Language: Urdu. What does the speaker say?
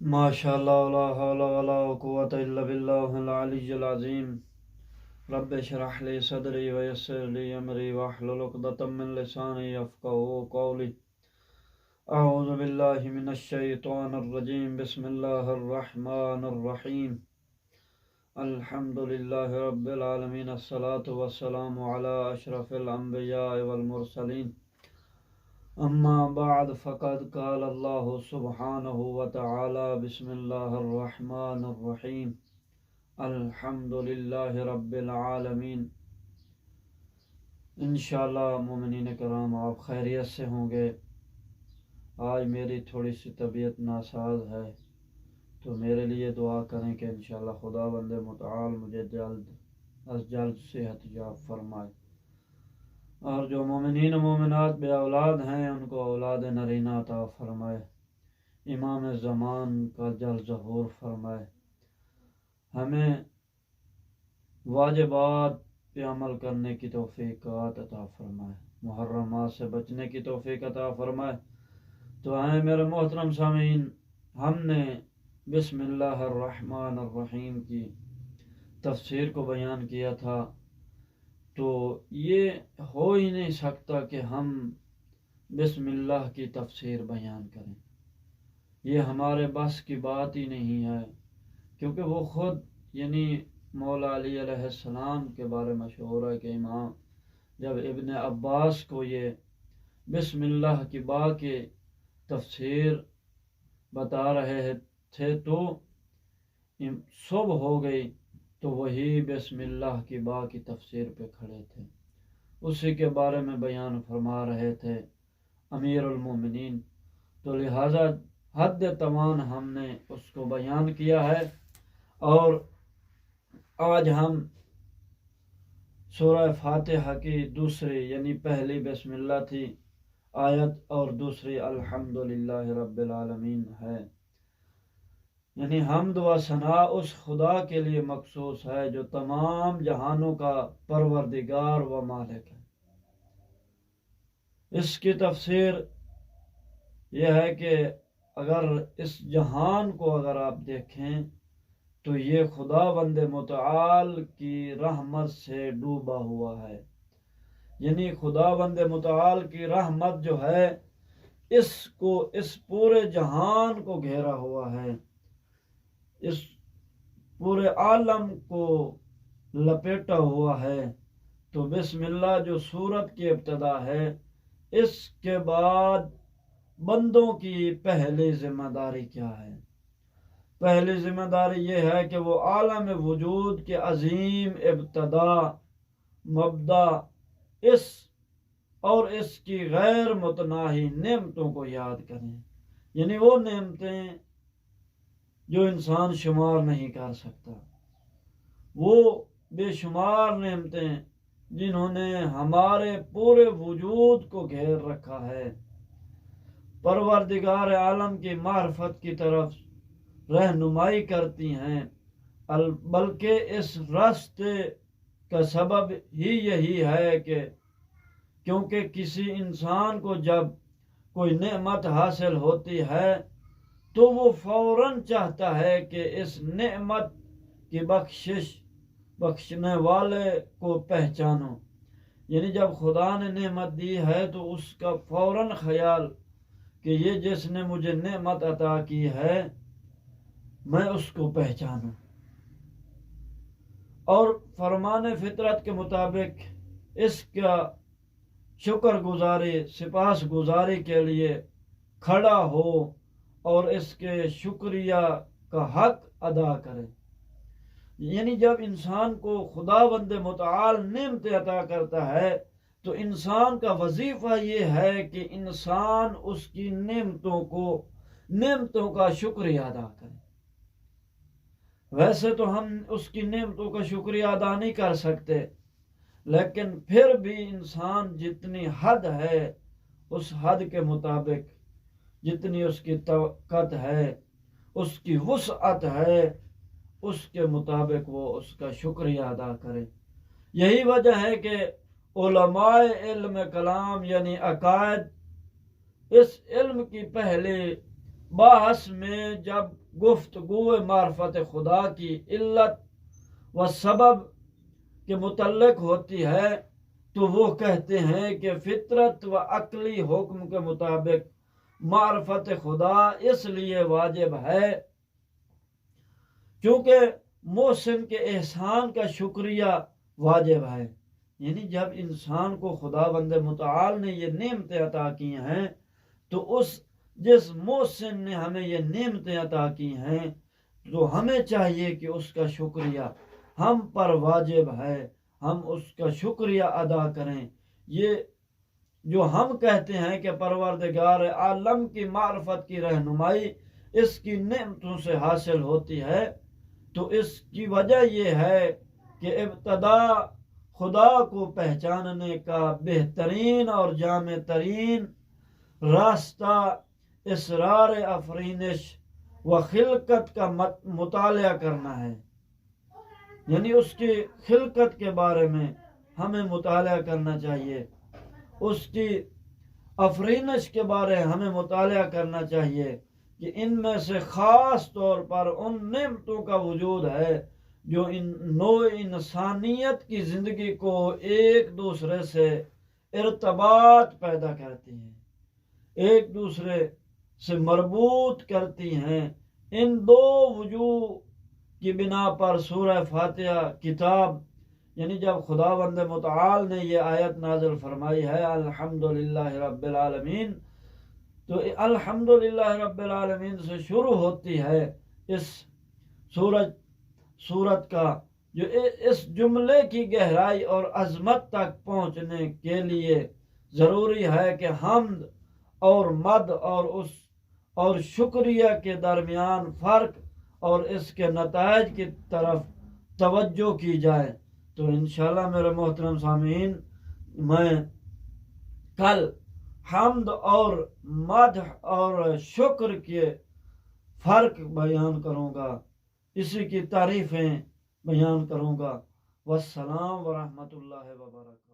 ماشاءاللہ لا حول ولا قوة الا باللہ العلی العظیم رب اشرح لی صدری ویسر لی امری واحلل عقدۃ من لسانی یفقہوا قولی اعوذ باللہ من الشیطان الرجیم بسم اللہ الرحمن الرحیم الحمد للہ رب العالمین الصلاة والسلام علی اشرف الانبیاء والمرسلین اما بعد فقد قال اللہ سبحانہ وتعالی بسم اللہ الرحمن الرحیم الحمد للہ رب العالمین۔ انشاءاللہ مومنین کرام آپ خیریت سے ہوں گے۔ آج میری تھوڑی سی طبیعت ناساز ہے تو میرے لیے دعا کریں کہ انشاءاللہ خدا بند متعال مجھے جلد از جلد صحت یاب فرمائے، اور جو مومنین و مومنات بے اولاد ہیں ان کو اولاد نرینہ عطا فرمائے، امام زمان کا جلد ظہور فرمائے، ہمیں واجبات پہ عمل کرنے کی توفیقات عطا فرمائے، محرمات سے بچنے کی توفیق عطا فرمائے۔ تو ہیں میرے محترم سامعین، ہم نے بسم اللہ الرحمن الرحیم کی تفسیر کو بیان کیا تھا، تو یہ ہو ہی نہیں سکتا کہ ہم بسم اللہ کی تفسیر بیان کریں، یہ ہمارے بس کی بات ہی نہیں ہے، کیونکہ وہ خود یعنی مولا علی علیہ السلام کے بارے مشہور ہے کہ امام جب ابن عباس کو یہ بسم اللہ کی با کے تفسیر بتا رہے تھے تو صبح ہو گئی، تو وہی بسم اللہ کی با کی تفسیر پہ کھڑے تھے، اسی کے بارے میں بیان فرما رہے تھے امیر المومنین، تو لہٰذا حد توان ہم نے اس کو بیان کیا ہے۔ اور آج ہم سورہ فاتحہ کی دوسری یعنی پہلی بسم اللہ تھی آیت اور دوسری الحمدللہ رب العالمین ہے، یعنی حمد و ثنا اس خدا کے لیے مخصوص ہے جو تمام جہانوں کا پروردگار و مالک ہے۔ اس کی تفسیر یہ ہے کہ اگر اس جہان کو اگر آپ دیکھیں تو یہ خدا بند متعال کی رحمت سے ڈوبا ہوا ہے، یعنی خدا بند متعال کی رحمت جو ہے اس پورے جہان کو گھیرا ہوا ہے، اس پورے عالم کو لپیٹا ہوا ہے۔ تو بسم اللہ جو سورت کی ابتدا ہے، اس کے بعد بندوں کی پہلی ذمہ داری کیا ہے؟ پہلی ذمہ داری یہ ہے کہ وہ عالم وجود کے عظیم ابتدا، مبدا اس کی غیر متناہی نعمتوں کو یاد کریں، یعنی وہ نعمتیں جو انسان شمار نہیں کر سکتا، وہ بے شمار نعمتیں جنہوں نے ہمارے پورے وجود کو گھیر رکھا ہے، پروردگار عالم کی معرفت کی طرف رہنمائی کرتی ہیں، بلکہ اس راستے کا سبب ہی یہی ہے کہ کیونکہ کسی انسان کو جب کوئی نعمت حاصل ہوتی ہے تو وہ فوراً چاہتا ہے کہ اس نعمت کی بخشنے والے کو پہچانو، یعنی جب خدا نے نعمت دی ہے تو اس کا فوراً خیال کہ یہ جس نے مجھے نعمت عطا کی ہے میں اس کو پہچانوں، اور فرمان فطرت کے مطابق اس کا شکر گزاری سپاس گزاری کے لیے کھڑا ہو اور اس کے شکریہ کا حق ادا کرے۔ یعنی جب انسان کو خدا بند متعال نعمت عطا کرتا ہے تو انسان کا وظیفہ یہ ہے کہ انسان اس کی نعمتوں کا شکریہ ادا کرے۔ ویسے تو ہم اس کی نعمتوں کا شکریہ ادا نہیں کر سکتے، لیکن پھر بھی انسان جتنی حد ہے اس حد کے مطابق جتنی اس کی طاقت ہے، اس کی وسعت ہے، اس کے مطابق وہ اس کا شکریہ ادا کرے۔ یہی وجہ ہے کہ علماء علم کلام یعنی عقائد اس علم کی پہلے بحث میں جب گفتگو معرفت خدا کی علت و سبب کے متعلق ہوتی ہے تو وہ کہتے ہیں کہ فطرت و عقلی حکم کے مطابق معرفت خدا اس لیے واجب ہے کیونکہ محسن کے احسان کا شکریہ واجب ہے. یعنی جب انسان کو خدا بند متعال نے یہ نعمتیں عطا کی ہیں تو جس محسن نے ہمیں یہ نعمتیں عطا کی ہیں تو ہمیں چاہیے کہ اس کا شکریہ ہم پر واجب ہے، ہم اس کا شکریہ ادا کریں. یہ جو ہم کہتے ہیں کہ پروردگار عالم کی معرفت کی رہنمائی اس کی نعمتوں سے حاصل ہوتی ہے، تو اس کی وجہ یہ ہے کہ ابتدا خدا کو پہچاننے کا بہترین اور جامع ترین راستہ اسرار افرینش و خلقت کا مطالعہ کرنا ہے. یعنی اس کی خلقت کے بارے میں ہمیں مطالعہ کرنا چاہیے، اس کی افرینش کے بارے ہمیں مطالعہ کرنا چاہیے کہ ان میں سے خاص طور پر ان نعمتوں کا وجود ہے جو ان نوع انسانیت کی زندگی کو ایک دوسرے سے ارتباط پیدا کرتی ہیں، ایک دوسرے سے مربوط کرتی ہیں. ان دو وجوہ کی بنا پر سورہ فاتحہ کتاب، یعنی جب خداوند متعال نے یہ آیت نازل فرمائی ہے الحمدللہ رب العالمین، تو الحمدللہ رب العالمین سے شروع ہوتی ہے اس سورت کا، جو اس جملے کی گہرائی اور عظمت تک پہنچنے کے لیے ضروری ہے کہ حمد اور مد اور شکریہ کے درمیان فرق اور اس کے نتائج کی طرف توجہ کی جائے. تو انشاءاللہ میرے محترم سامعین، میں کل حمد اور مدح اور شکر کے فرق بیان کروں گا، اسی کی تعریفیں بیان کروں گا. والسلام ورحمۃ اللہ وبرکاتہ.